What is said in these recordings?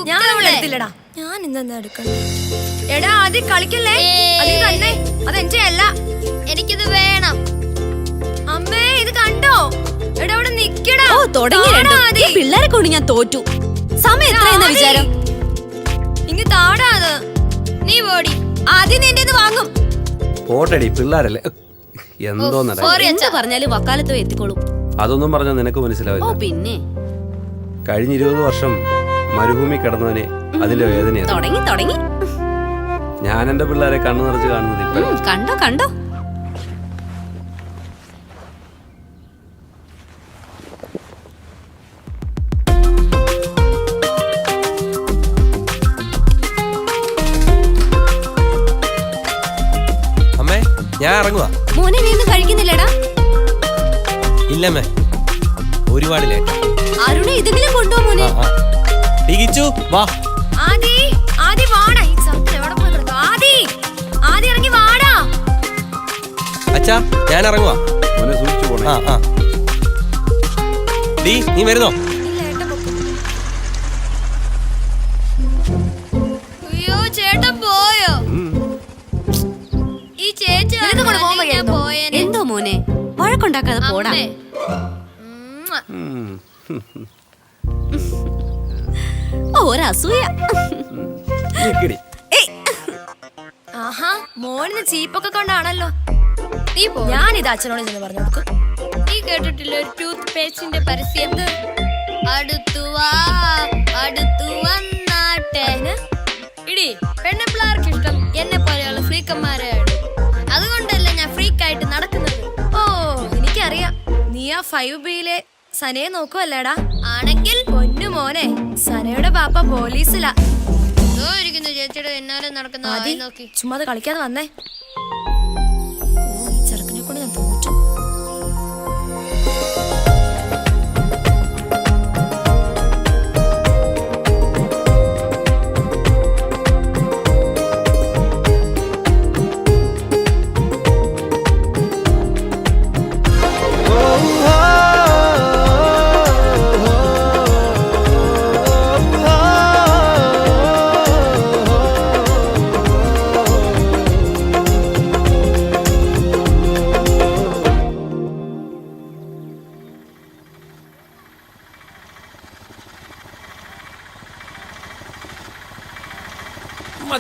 എടുത്തില്ലടാ. ഞാൻ ഇന്നെന്താ എടുക്കണ്ടേ? എടാ ആദ്യം കളിക്കല്ലേ, അത് തന്നെ, അതെന്റെ അല്ല. എനിക്കിത് വേണം. അമ്മേ ഇത് കണ്ടോ? എടാ അവിടെ നിക്കടാ. ഓ തുടങ്ങി. പിള്ളേരെ കൊണ്ട് ഞാൻ തോറ്റു. സമയം എത്രയെന്ന വിചാരം? ഇങ്ങ് താടാ അത്. നീ ഓടി. ആദ്യം എന്റെ വാങ്ങും. പോട്ടടി പിള്ളേരല്ലേ. എന്തോ എന്താ പറഞ്ഞാലും വക്കാലത്തോ എത്തിക്കോളും. അതൊന്നും പറഞ്ഞാൽ നിനക്ക് മനസ്സിലാവില്ല. ഓ പിന്നെ കഴിഞ്ഞ 20 വർഷം മരുഭൂമി കിടന്നവനെ അതിന്റെ വേദന തുടങ്ങി. ഞാൻ എന്റെ പിള്ളേരെ കണ്ണു നിറച്ച് കാണുന്നത് ഇപ്പൊ. കണ്ടോ അമ്മേ ഞാൻ ഇറങ്ങുവാ. മോനെ നീ ഒന്നും കഴിക്കുന്നില്ലടാ? ഇല്ലമ്മേ, ഒരുപാട് ലേറ്റ്. അരുണെ ഇതെങ്കിലും കൊണ്ടുപോ മോനെ. ടികിച്ചു വാ. ആദി വാടാ. ഈ സത്യം എവിടെ പോയി കിടക്കും? ആദി ഇറങ്ങി വാടാ. അച്ഛാ ഞാൻ ഇറങ്ങുവാ. മോനെ സൂക്ഷിച്ചു പോണേ. നീ വരുന്നോ? അയ്യോ ചേട്ടൻ പോയോ? ഈ ചേച്ചി എന്തോ മോനെ വഴക്കുണ്ടാക്കാതെ പോടാ. ഒരസൂയ. ആഹാ മോനിന്ന് ചീപ്പൊക്കെ കൊണ്ടാണല്ലോ. ഞാനിത് അച്ഛനോട് ചെന്ന് പറഞ്ഞു കൊടുക്കും. നീ കേട്ടിട്ടില്ല ഒരു ടൂത്ത് പേസ്റ്റിന്റെ പരസ്യം? അടുത്തു വന്നാട്ടെ. ഇടി പെണ്ണുപിള്ളേർക്ക് ഇഷ്ടം എന്നെ പോലെയുള്ള ഫ്രീക്കന്മാരെയാണ്. അതുകൊണ്ടല്ലേ ഞാൻ ഫ്രീക്കായിട്ട് നടക്കുന്നത്. ഓ എനിക്കറിയാം, നീ ആ 5Bയിലെ സനയെ നോക്കുവല്ലേടാ. ആണെങ്കിൽ പൊന്നു മോനെ, സനയുടെ പാപ്പ പോലീസിലാ. ചേച്ചിയുടെ എന്നാലും നടക്കുന്ന നോക്കി. ചുമ്മാ അത് കളിക്കാതെ വന്നേ. ഈ ചെറുക്കനെ കൊണ്ട് ഞാൻ തോറ്റു.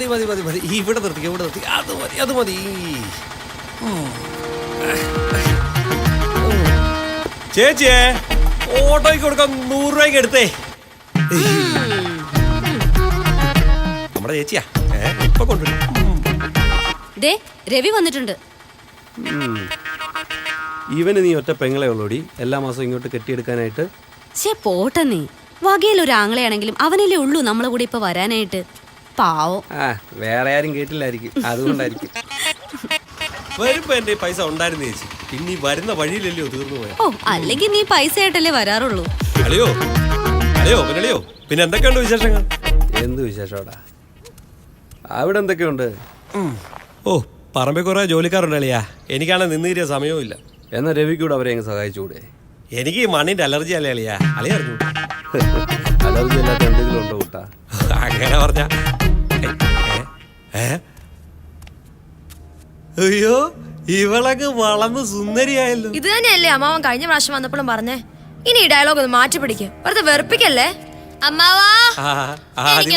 മതി. ഇവിടെ നിർത്തി. അത് മതി. ചേച്ചിയെ ഓട്ടോയ്ക്ക് കൊടുക്കാൻ 100 രൂപയ്ക്ക് എടുത്തേ. നമ്മുടെ ചേച്ചിയാ ഇപ്പൊ കൊണ്ടുവരും. രവി വന്നിട്ടുണ്ട്. ഇവന് നീ ഒറ്റ പെങ്ങളെ ഉള്ളൂടി എല്ലാ മാസവും ഇങ്ങോട്ട് കെട്ടിയെടുക്കാനായിട്ട്. പോട്ടെ നീ. വകയിൽ ഒരു ആങ്ങളെയാണെങ്കിലും അവനല്ലേ ഉള്ളൂ നമ്മളെ കൂടെ ഇപ്പൊ വരാനായിട്ട്. പാവം. വേറെ ആരും കേട്ടില്ലായിരിക്കും, അതുകൊണ്ടായിരിക്കും. വരുമ്പോ എന്റെ പൈസ ഉണ്ടായിരുന്നു ചേച്ചി. പിന്നെ വരുന്ന വഴിയിലല്ലയോ തീർന്നു പോയ. ഓ അല്ലെങ്കിൽ നീ പൈസ ആയിട്ടല്ലേ വരാറുള്ളൂ. അളിയോ പിന്നെ എന്തൊക്കെയുണ്ട് വിശേഷങ്ങൾ? എന്ത് വിശേഷോടാ? അവിടെ എന്തൊക്കെയുണ്ട്? ഓ പറമ്പേ കുറെ ജോലിക്കാരുണ്ട് അളിയാ. എനിക്കാണെങ്കിൽ നിന്ന് തീരിയ സമയവും ഇല്ല. എന്നാ രവിക്കൂടെ അവരെ അങ്ങ് സഹായിച്ചുകൂടെ? എനിക്ക് ഈ മണ്ണിന്റെ അലർജി അല്ലേ അളിയാ. അളിയ അറിഞ്ഞു. അലർജി അല്ലാത്ത എന്തെങ്കിലും ഉണ്ടോ കൂട്ടാ? അങ്ങനെ പറഞ്ഞ അയ്യോ ഇവളൊക്കെ വളർന്ന് സുന്ദരിയായല്ലോ. ഇത് തന്നെയല്ലേ അമ്മാവൻ കഴിഞ്ഞ പ്രാവശ്യം വന്നപ്പോഴും പറഞ്ഞേ. ഇനി ഈ ഡയലോഗ് ഒന്ന് മാറ്റി പിടിക്കുക, വെറുതെ വെറുപ്പിക്കല്ലേ. അമ്മാവനൊരു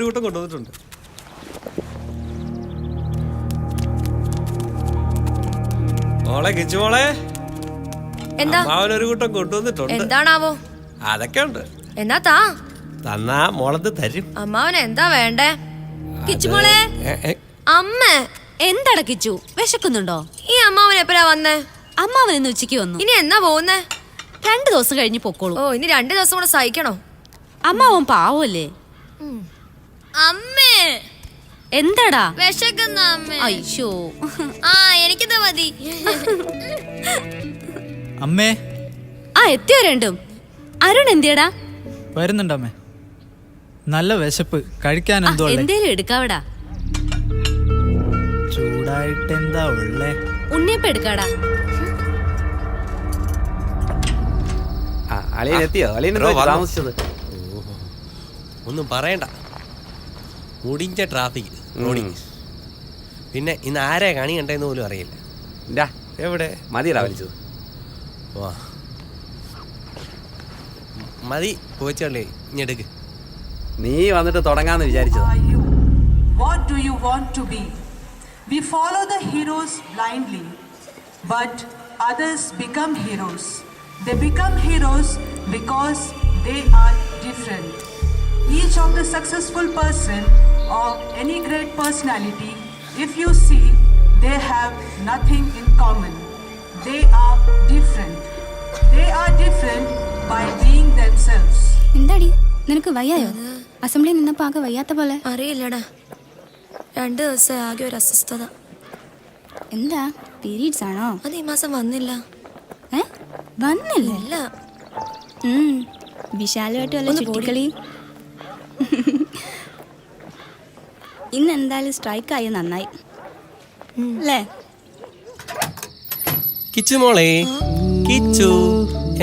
കൂട്ടം കൊണ്ടുവന്നിട്ടുണ്ട്. മോളെ കിച്ചു മോളെ, എന്താ അമ്മാവനൊരു കൂട്ടം കൊണ്ടുവന്നിട്ടുണ്ട്. എന്താണാവോ? അതൊക്കെ ഉണ്ട്. എന്നാ തന്നാ മോളത് തരും. അമ്മാവന് എന്താ വേണ്ടേ? കിച്ചുമോളെ. അമ്മ എന്താടാ കിച്ചു, വിശക്കുന്നുണ്ടോ? ഈ അമ്മാവൻ എപ്പോഴാ വന്നേ? അമ്മാവൻ ഇന്ന് ഉച്ചയ്ക്ക് വന്നു. ഇനി എന്നാ പോകുന്നേ? 2 ദിവസം കഴിഞ്ഞ് പൊക്കോളൂ. ഓ ഇനി 2 ദിവസം കൂടെ സഹിക്കണോ? അമ്മാവൻ പാവല്ലേ. അമ്മേ എന്താടാ വിശക്കുന്ന അമ്മേ? അയ്യോ എനിക്കിത് മതി. അമ്മേ എത്തിയോ രണ്ടും? അരുൺ എന്തിയടാ? വരുന്നുണ്ടമ്മേ. നല്ല വിശപ്പ്, കഴിക്കാൻ എന്തേലും എടുക്കാവടാ. ചൂടായിട്ട് എന്താ ഉള്ളേ? ഉണ്ണിയപ്പം എടുക്കാടാ. അളിയനെത്തിയോ? അളിയനെന്തോ താമസിച്ചത്? ഒന്നും പറയണ്ട, മുടിഞ്ഞ ട്രാഫിക് റോഡിങ്. പിന്നെ ഇന്ന് ആരെ കണി കണ്ടെന്ന് പോലും അറിയില്ല. ഇണ്ടാ, എവിടെ മതിയടാ വലിച്ചത്. വാ മതി പോച്ചല്ലേ, ഇഞ്ഞെടുക്ക്. നീ വന്നിട്ട് തുടങ്ങാന്ന് വിചാരിച്ചതാ. Are you? What do you want to be? We follow the heroes blindly, but others become heroes. They become heroes because they are different. Each of the successful person or any great personality, if you see, they have nothing in common. They are different. They are different by being themselves. എന്താടി നിനക്ക് വയ്യായോ? അസംബ്ലിയിൽ നിന്നപ്പോ ആകെ വയ്യാത്ത പോലെ. അറിയില്ലടാ, 2 ദിവസം ആകെ ഒരു അസ്വസ്ഥത. എന്താ പീരീഡ്സ് ആണോ? അത് ഈ മാസം വന്നില്ല. വന്നില്ല? ഇല്ല. വിശാലമായിട്ട് വല്ല ചുറ്റിക്കളി. ഇന്ന് എന്തായാലും സ്ട്രൈക്ക് ആയി, നന്നായി അല്ലേ? കിച്ചു മോളെ, കിച്ചു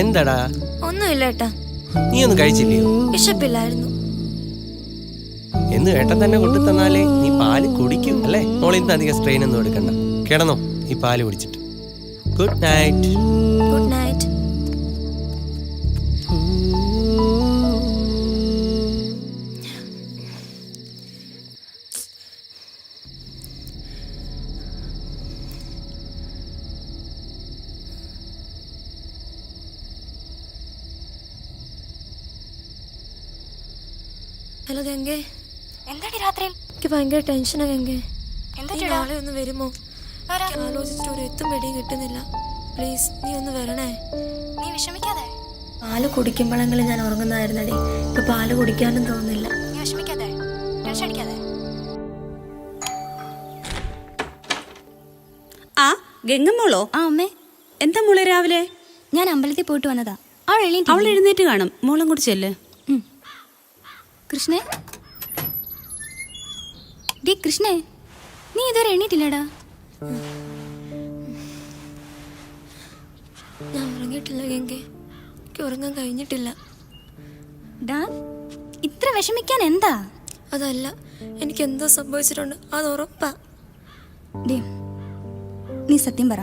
എന്താടാ? ഒന്നുമില്ല ഏട്ടാ. നീ ഒന്നും കഴിച്ചില്ലയോ? വിശപ്പില്ലായിരുന്നു. എന്ന് ഏട്ടൻ തന്നെ കൊണ്ടു തന്നാലേ നീ പാല് കുടിക്കും അല്ലേ? മോളെ ഇന്ന് അധികം സ്ട്രെയിൻ ഒന്നും എടുക്കണ്ട, കിടന്നോ ഈ പാല് കുടിച്ചിട്ട്. Good night. Good night. Hello ഗംഗേ, എന്താടി രാത്രി? എനിക്ക് ഭയങ്കര ടെൻഷനാ ഗംഗേ. എന്താ നീ നാളെ ഒന്ന് വരുമോ? എനിക്ക് ആലോചിച്ചിട്ട് ഒരു എത്തും പിടിയും കിട്ടുന്നില്ല. പ്ലീസ് നീ ഒന്ന് വരണേ. നീ വിഷമിക്കാതെ. പാല് കുടിക്കുമ്പോഴെങ്കിലും ഞാൻ ഉറങ്ങുന്നതായിരുന്നടി. ഇപ്പൊ പാല് കുടിക്കാനും തോന്നുന്നില്ല. നീ വിഷമിക്കാതെ, ടെൻഷൻ അടിക്കാതെ. ആ ഗംഗമ്മോളോ? ആ അമ്മേ, എന്താ മോളെ രാവിലെ? ഞാൻ അമ്പലത്തിൽ പോയിട്ട് വന്നതാ. അവൾ എഴുന്നേറ്റ് കാണും. മോളും കൂടി ചെല്ല്. കൃഷ്ണേ, ഡീ കൃഷ്ണേ, നീ ഇതുവരെ എണ്ണീട്ടില്ലടാ. ഞാൻ ഉറങ്ങിയിട്ടില്ല ഗംഗേ, എനിക്ക് ഉറങ്ങാൻ കഴിഞ്ഞിട്ടില്ല. ഡാ, ഇത്ര വിഷമിക്കാൻ എന്താ? അതല്ല, എനിക്ക് എന്തോ സംഭവിച്ചിട്ടുണ്ട്, അത് ഉറപ്പാ. ഡേ, നീ സത്യം പറ.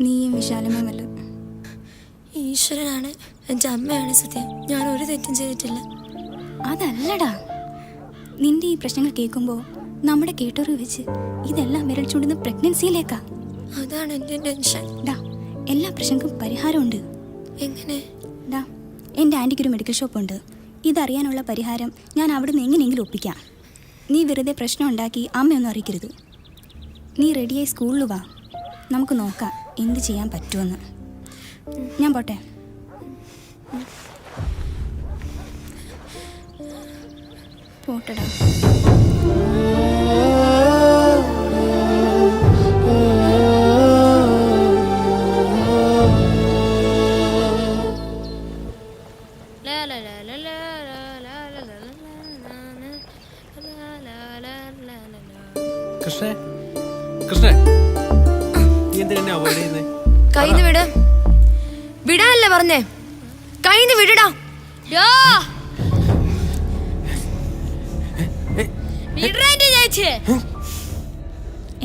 നീയും വിശാലമല്ല. ഈശ്വരനാണ്, എൻ്റെ അമ്മയാണ് സത്യം. ഞാൻ ഒരു തെറ്റും ചെയ്തിട്ടില്ല. അതല്ലടാ, നിന്റെ ഈ പ്രശ്നങ്ങൾ കേൾക്കുമ്പോൾ നമ്മുടെ കേട്ടറിവ് വെച്ച് ഇതെല്ലാം വിരൽ ചൂണ്ടുന്ന പ്രഗ്നൻസിയിലേക്കാ. അതാണ് എൻ്റെ ടെൻഷൻ. ഡാ, എല്ലാ പ്രശ്നങ്ങൾക്കും പരിഹാരമുണ്ട്. എങ്ങനെ? ഡാ, എൻ്റെ ആൻറ്റിക്കൊരു മെഡിക്കൽ ഷോപ്പുണ്ട്. ഇതറിയാനുള്ള പരിഹാരം ഞാൻ അവിടുന്ന് എങ്ങനെയെങ്കിലും ഒപ്പിക്കാം. നീ വെറുതെ പ്രശ്നം ഉണ്ടാക്കി അമ്മയൊന്നും അറിയിക്കരുത്. നീ റെഡിയായി സ്കൂളിൽ വാ, നമുക്ക് നോക്കാം എന്ത് ചെയ്യാൻ പറ്റുമെന്ന്. ഞാൻ പോട്ടെ. പോട്ടടാ. കൃഷ്ണേ, കൃഷ്ണേ, നീ എന്തിനാ അവോയ്ഡ് ചെയ്യുന്നേ? കൈന്ന് വിട്. വിടാനല്ലേ പറഞ്ഞേ? കൈന്ന് വിടടാ.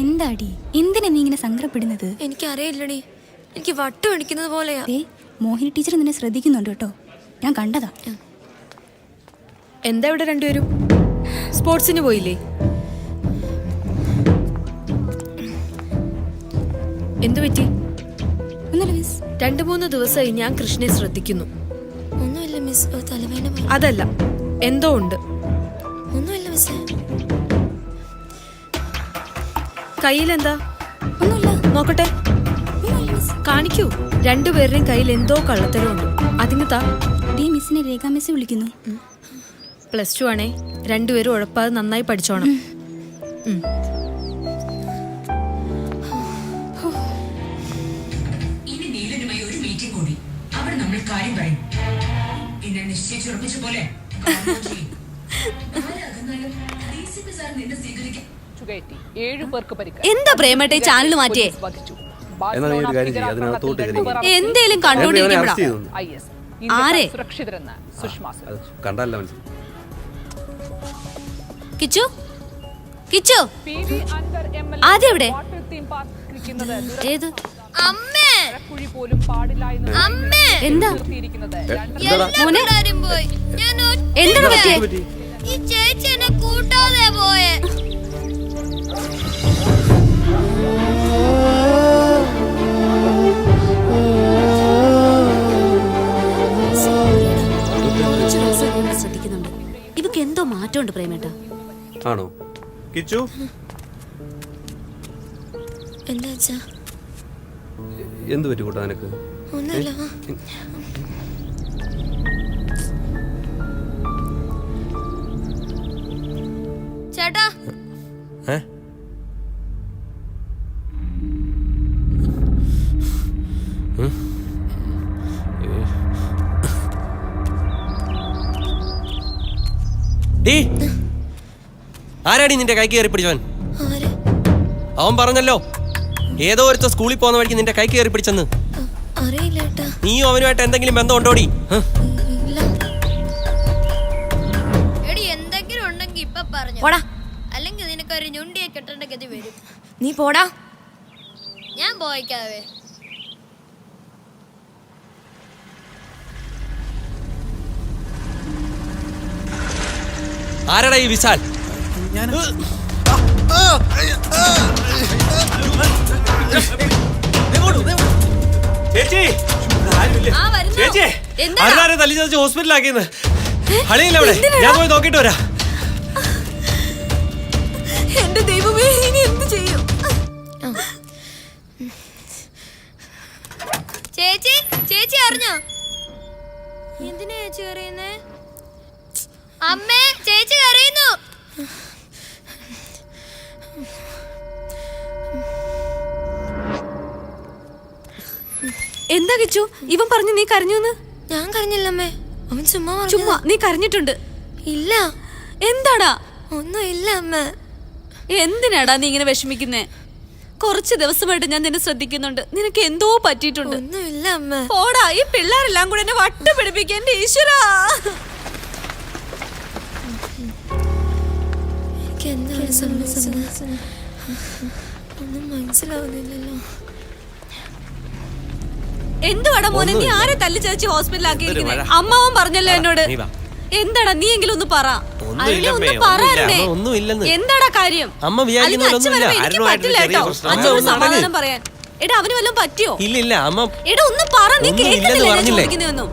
എന്താടി, എന്തിനാ നീ ഇങ്ങനെ സങ്കടപ്പെടുന്നത്? എനിക്കറിയില്ലടി, എനിക്ക് വട്ടം അടിക്കുന്നത് പോലെയാ. മോഹിനി ടീച്ചർ നിന്നെ ശ്രദ്ധിക്കുന്നുണ്ട് കേട്ടോ, ഞാൻ കണ്ടതാ. എന്താ ഇവിടെ രണ്ടുപേരും സ്പോർട്സിന് പോയില്ലേ? എന്തു പറ്റി? ഒന്നുമില്ല മിസ്. 2-3 ദിവസമായി ഞാൻ കൃഷ്ണനെ ശ്രദ്ധിക്കുന്നു. ഒന്നുമില്ല മിസ്, തലവേദന പോലെ. അതല്ല, എന്തോ ഉണ്ട്. ഒന്നുമില്ല മിസ്. കയ്യിലെന്താ? ഒന്നുമില്ല. നോക്കട്ടെ, ഒന്നുമില്ല മിസ്. കാണിക്കൂ. 2 പേരുടെയും കയ്യിൽ എന്തോ കള്ളത്തരമുണ്ട്. അതിന് താ. ഡേ, മിസ്സിനെ രേഖ മിസ് വിളിക്കുന്നു. +2 ആണേ. 2 പേരും ഉഴപ്പാതെ നന്നായി പഠിച്ചോണം. ഇനി നീലനുമായി ഒരു മീറ്റിംഗ് കൂടി, അവിടെ നമ്മൾ കാര്യം പറയും. പിന്നെ നിശ്ചയിച്ചുറപ്പിച്ച പോലെ നിന്നെ സ്വീകരിക്കാൻ എന്താ പ്രേമട്ടെ ചാനൽ മാറ്റിയേ? എന്നാ നീ ഒരു കാര്യം ചെയ്യ്, അതിനകത്തോട്ട് കയറി എന്തേലും കണ്ടോണ്ടിരിക്കപ്പെടാ. ആരെ? കണ്ടല്ല മനസ്സിലായി. കിച്ചു കിച്ചു ആദ്യം എവിടെ? ഏത് അമ്മേ അമ്മേ എന്താ മോനെ എല്ലാരും പോയി. ഞാൻ എന്താണ് ഒറ്റയ്ക്കാ. പറ്റിയേ? ഈ ചേച്ചി എന്നെ കൂട്ടാതെ പോയെ. കുറച്ച് ദിവസം ഞാൻ ശ്രദ്ധിക്കുന്നുണ്ട്. ഇവക്ക് എന്തോ മാറ്റമുണ്ട് പ്രേമേട്ടാ. ആണോ കിച്ചു? എന്താ അച്ഛാ? എന്ത് പറ്റി കൂട്ടാ നിനക്ക്? ഒന്നുമില്ല. ചേട്ടാ ഏ? ഡീ, ആരാടി നിന്റെ കൈ കയറി പിടിച്ചവൻ? ആര്? അവൻ പറഞ്ഞല്ലോ ഏതോ ഒരുത്ത സ്കൂളിൽ പോകുന്ന വഴിക്ക് നിന്റെ കൈ കയറി പിടിച്ചെന്ന്. അറിയില്ല ഏട്ടാ. നീയും അവനുമായിട്ട് എന്തെങ്കിലും ബന്ധം ഉണ്ടോടി? ഇല്ല. എടി എന്തെങ്കിലും ഉണ്ടെങ്കിൽ ഇപ്പൊ പറഞ്ഞു. പോടാ. അല്ലെങ്കിൽ നിനക്കൊരു ഞുണ്ടിയെ കെട്ടേണ്ട ഗതി വരും. നീ പോടാ. ഞാൻ പോയിക്കാവേ. ആരാടാ ഈ വിശാൽ? ചേച്ചി ആ വരുന്നു. ചേച്ചി എന്താ? ആരാരെ തല്ലി ചതച്ച് ഹോസ്പിറ്റലാക്കിയെന്ന് അളിയില്ല അവിടെ. ഞാൻ പോയി നോക്കിട്ട് വരാം. എന്റെ ദൈവമേ, ഇനി എന്ത് ചെയ്യും? ചേച്ചി ചേച്ചി അറിഞ്ഞോ? എന്തിനാ ചേച്ചി കരയുന്നേ? അമ്മേ ചേച്ചി കരയുന്നു. എന്താ കിച്ചു ഇവൻ പറഞ്ഞു നീ കരഞ്ഞൂന്ന്? ഞാൻ കരഞ്ഞില്ലമ്മേ. അവൻ ചുമ്മാ പറഞ്ഞതാ. ചുമ്മാ നീ കരഞ്ഞിട്ടുണ്ട്. ഇല്ല. എന്താടാ? ഒന്നും ഇല്ല അമ്മ. എന്തിനാടാ നീ ഇങ്ങനെ വിഷമിക്കുന്നേ? കുറച്ച് ദിവസമായിട്ട് ഞാൻ നിന്നെ ശ്രദ്ധിക്കുന്നുണ്ട്. നിനക്ക് എന്തോ പറ്റിയിട്ടുണ്ട്. ഒന്നും ഇല്ല അമ്മ. പോടാ, ഈ പിള്ളേരെല്ലാം കൂടെ എന്നെ വട്ട് പിടിപ്പിക്കാൻ. എന്റെ ഈശ്വരാ, എനിക്ക് എന്താണ് സംഭവിച്ചത്? ഒന്നും മനസ്സിലാവുന്നില്ലല്ലോ. എന്തുവാടാ മോനെ, നീ ആരെ തല്ലി ചതച്ച് ഹോസ്പിറ്റലാക്കിയിരിക്കുന്നേ? അമ്മാവൻ പറഞ്ഞല്ലോ എന്നോട്. നീ വാ. എന്താടാ നീ എങ്കിലും ഒന്ന് പറ. ഒന്നുമില്ലമ്മേ, ഒന്നുമില്ലെന്ന്. എന്താടാ കാര്യം? അമ്മ വിചാരിക്കുന്നൊന്നുമില്ല. പറ്റില്ല കേട്ടോ അച്ഛനോട് സമാധാനം പറയാൻ. എടാ അവന് വല്ലതും പറ്റിയോ? ഇല്ല അമ്മ എടാ ഒന്ന് പറ, നീ ഒന്നും കേൾക്കുന്നില്ല ഇല്ലെന്ന് ഞാൻ പറഞ്ഞില്ലേ? ചോദിക്കുന്നതൊന്നും.